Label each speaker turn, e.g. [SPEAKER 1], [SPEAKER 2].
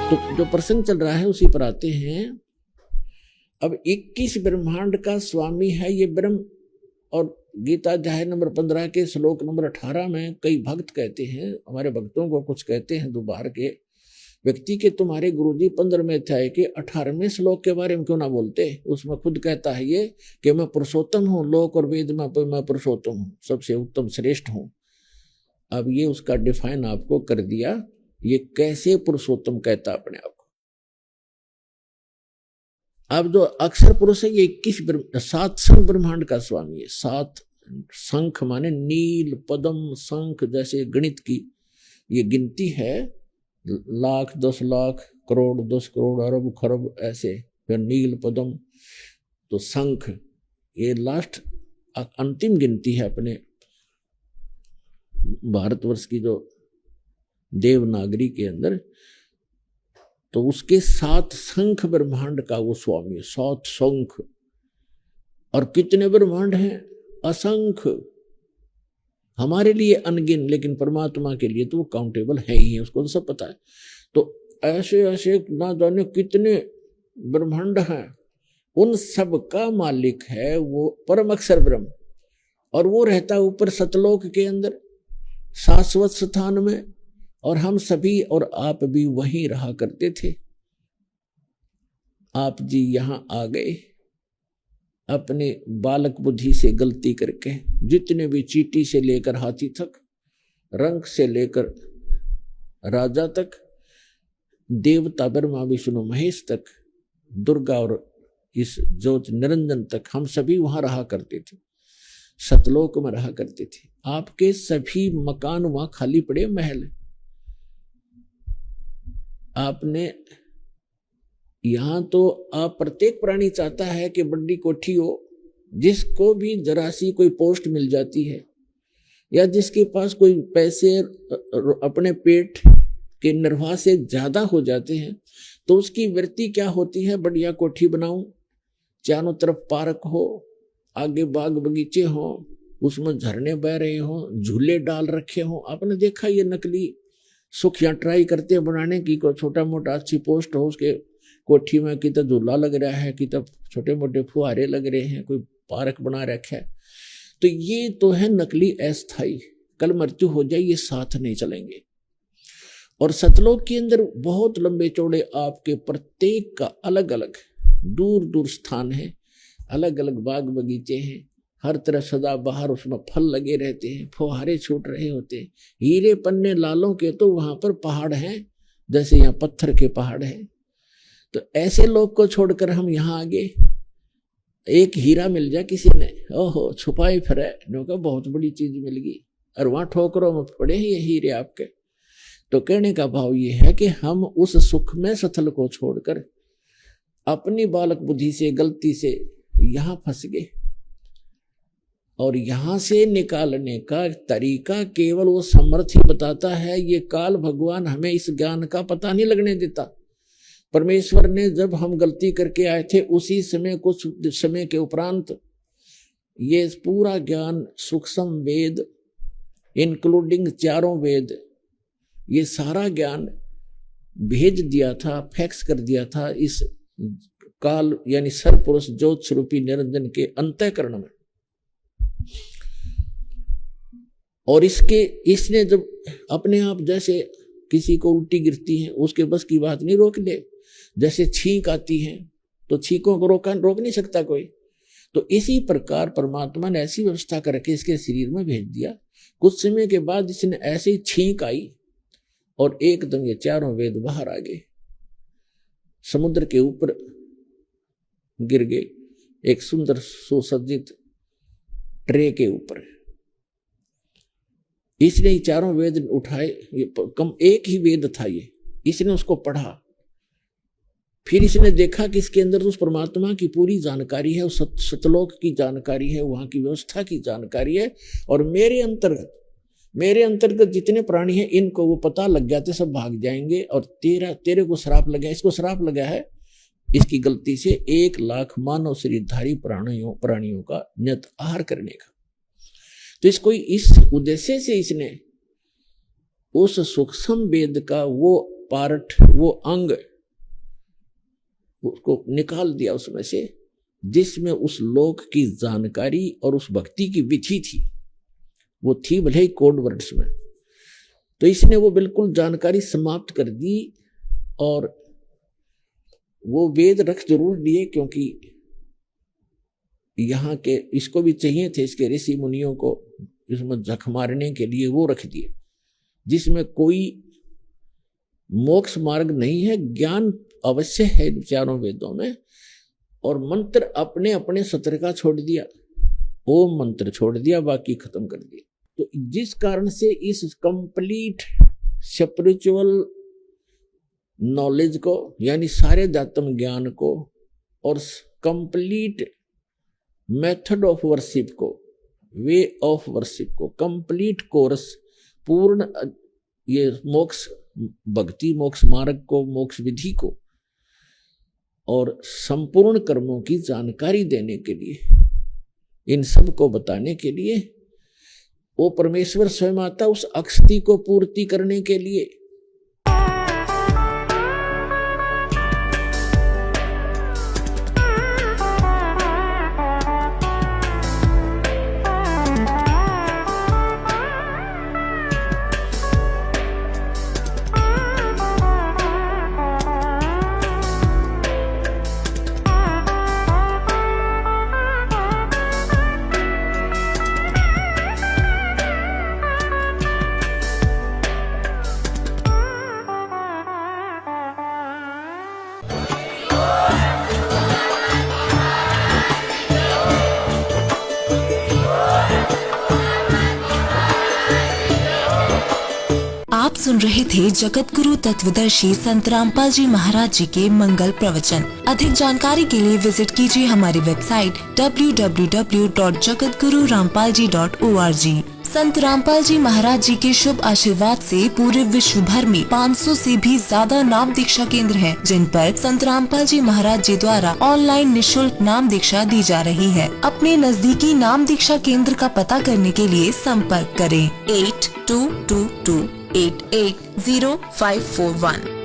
[SPEAKER 1] तो जो प्रसंग चल रहा है उसी पर आते हैं। अब 21 ब्रह्मांड का स्वामी है ये ब्रह्म। और गीता अध्याय नंबर 15 के श्लोक नंबर 18 में कई भक्त कहते हैं, हमारे भक्तों को कुछ कहते हैं दोबार के व्यक्ति के, तुम्हारे गुरुजी 15वें अध्याय के 18वें श्लोक के बारे में क्यों ना बोलते। उसमें खुद कहता है ये कि मैं पुरुषोत्तम हूँ, लोक और वेद में मैं पुरुषोत्तम हूँ, सबसे उत्तम श्रेष्ठ हूँ। अब ये उसका डिफाइन आपको कर दिया, ये कैसे पुरुषोत्तम कहता अपने आप को। अब जो अक्षर पुरुष है ये 7 शंख ब्रह्मांड का स्वामी है। 7 शंख माने नील पद्म शंख, जैसे गणित की ये गिनती है, लाख 10 लाख करोड़ 10 करोड़ अरब खरब ऐसे, फिर नील पद्म, तो शंख ये लास्ट अंतिम गिनती है अपने भारतवर्ष की जो देवनागरी के अंदर। तो उसके 7 शंख ब्रह्मांड का वो स्वामी है। 7 शंख। और कितने ब्रह्मांड हैं? असंख्य। हमारे लिए अनगिन, लेकिन परमात्मा के लिए तो वो काउंटेबल है ही है, उसको तो सब पता है। तो ऐसे ऐसे ना जाने कितने ब्रह्मांड हैं, उन सब का मालिक है वो परम अक्षर ब्रह्म। और वो रहता ऊपर सतलोक के अंदर शाश्वत स्थान में, और हम सभी और आप भी वहीं रहा करते थे। आप जी यहां आ गए अपने बालक बुद्धि से गलती करके। जितने भी चींटी से लेकर हाथी तक, रंग से लेकर राजा तक, देवता ब्रह्मा विष्णु महेश तक, दुर्गा और इस ज्योति निरंजन तक, हम सभी वहां रहा करते थे, सतलोक में रहा करते थे। आपके सभी मकान वहां खाली पड़े, महल। आपने यहां तो आप प्रत्येक प्राणी चाहता है कि बड़ी कोठी हो, जिसको भी जरा सी कोई पोस्ट मिल जाती है, या जिसके पास कोई पैसे अपने पेट के निर्वाह से ज्यादा हो जाते हैं, तो उसकी वृत्ति क्या होती है? बढ़िया कोठी बनाऊं, चारों तरफ पार्क हो, आगे बाग बगीचे हो, उसमें झरने बह रहे हो, झूले डाल रखे हो। आपने देखा ये नकली सुख या ट्राई करते हैं बनाने की, कोई छोटा मोटा अच्छी पोस्ट हो, उसके कोठी में कि तो झूला लग रहा है, कि तो छोटे मोटे फुहारे लग रहे हैं, कोई पार्क बना रखा है। तो ये तो है नकली अस्थाई, कल मृत्यु हो जाए ये साथ नहीं चलेंगे। और सतलोक के अंदर बहुत लंबे चौड़े आपके प्रत्येक का अलग अलग दूर दूर स्थान है, अलग अलग बाग बगीचे हैं, हर तरह सदा बाहर उसमें फल लगे रहते हैं, फुहारे छूट रहे होते हैं, हीरे पन्ने लालों के तो वहां पर पहाड़ हैं, जैसे यहाँ पत्थर के पहाड़ हैं। तो ऐसे लोग को छोड़कर हम यहाँ आगे, एक हीरा मिल जाए किसी ने, ओहो छुपाई फिरे, बहुत बड़ी चीज मिल गई, और वहां ठोकरों में पड़े हैं ये हीरे आपके। तो कहने का भाव ये है कि हम उस सुख में सथल को छोड़कर अपनी बालक बुद्धि से गलती से यहां फंस गए। और यहां से निकालने का तरीका केवल वो समर्थ ही बताता है। ये काल भगवान हमें इस ज्ञान का पता नहीं लगने देता। परमेश्वर ने जब हम गलती करके आए थे, उसी समय कुछ समय के उपरांत ये पूरा ज्ञान सूक्ष्म वेद इंक्लूडिंग 4 वेद, ये सारा ज्ञान भेज दिया था, फैक्स कर दिया था इस काल यानी सर्वपुरुष ज्योत स्वरूपी निरंजन के अंतःकरण में। और इसने जब अपने आप, जैसे किसी को उल्टी गिरती है, उसके बस की बात नहीं रोक ले, जैसे छींक आती है तो छींकों को रोक नहीं सकता कोई। तो इसी प्रकार परमात्मा ने ऐसी व्यवस्था करके इसके शरीर में भेज दिया। कुछ समय के बाद इसने ऐसी छींक आई और एकदम ये 4 वेद बाहर आ गए, समुद्र के ऊपर गिर गए, एक सुंदर सुसज्जित ट्रे के ऊपर। इसने 4 वेद उठाए, ये कम एक ही वेद था ये, इसने उसको पढ़ा। फिर इसने देखा कि इसके अंदर उस परमात्मा की पूरी जानकारी है, उस सतलोक की जानकारी है, वहां की व्यवस्था की जानकारी है। और मेरे अंतर्गत जितने प्राणी हैं, इनको वो पता लग गया तो सब भाग जाएंगे। और तेरे को श्राप लगा, इसको श्राप लगा है इसकी गलती से 1 लाख मानव शरीरधारी प्राणियों का नियत आहार करने का। तो इस उद्देश्य से इसने उस सूक्ष्म वेद का वो पार्ट, वो अंग उसको निकाल दिया उसमें से, जिसमें उस लोक की जानकारी और उस भक्ति की विधि थी। वो थी भले ही कोड वर्ड्स में, तो इसने वो बिल्कुल जानकारी समाप्त कर दी। और वो वेद रख जरूर दिए, क्योंकि यहाँ के इसको भी चाहिए थे, इसके ऋषि मुनियों को इसमें जख मारने के लिए वो रख दिए, जिसमें कोई मोक्ष मार्ग नहीं है, ज्ञान अवश्य है चारों वेदों में। और मंत्र अपने अपने सत्र का छोड़ दिया, ओम मंत्र छोड़ दिया, बाकी खत्म कर दिया। तो जिस कारण से इस कंप्लीट स्पिरिचुअल नॉलेज को, यानी सारे अध्यात्म ज्ञान को और कंप्लीट मेथड ऑफ वर्शिप को, वे ऑफ वर्शिप को, कंप्लीट कोर्स, पूर्ण ये मोक्ष भक्ति मोक्ष मार्ग को, मोक्ष विधि को और संपूर्ण कर्मों की जानकारी देने के लिए, इन सब को बताने के लिए वो परमेश्वर स्वयं आता, उस अक्षति को पूर्ति करने के लिए।
[SPEAKER 2] आप सुन रहे थे जगत गुरु तत्वदर्शी संत रामपाल जी महाराज जी के मंगल प्रवचन। अधिक जानकारी के लिए विजिट कीजिए हमारी वेबसाइट www.jagatgururampalji.org। संत रामपाल जी महाराज जी के शुभ आशीर्वाद से पूरे विश्व भर में 500 से भी ज्यादा नाम दीक्षा केंद्र हैं, जिन पर संत रामपाल जी महाराज जी द्वारा ऑनलाइन निशुल्क नाम दीक्षा दी जा रही है। अपने नजदीकी नाम दीक्षा केंद्र का पता करने के लिए संपर्क करें 8222880541।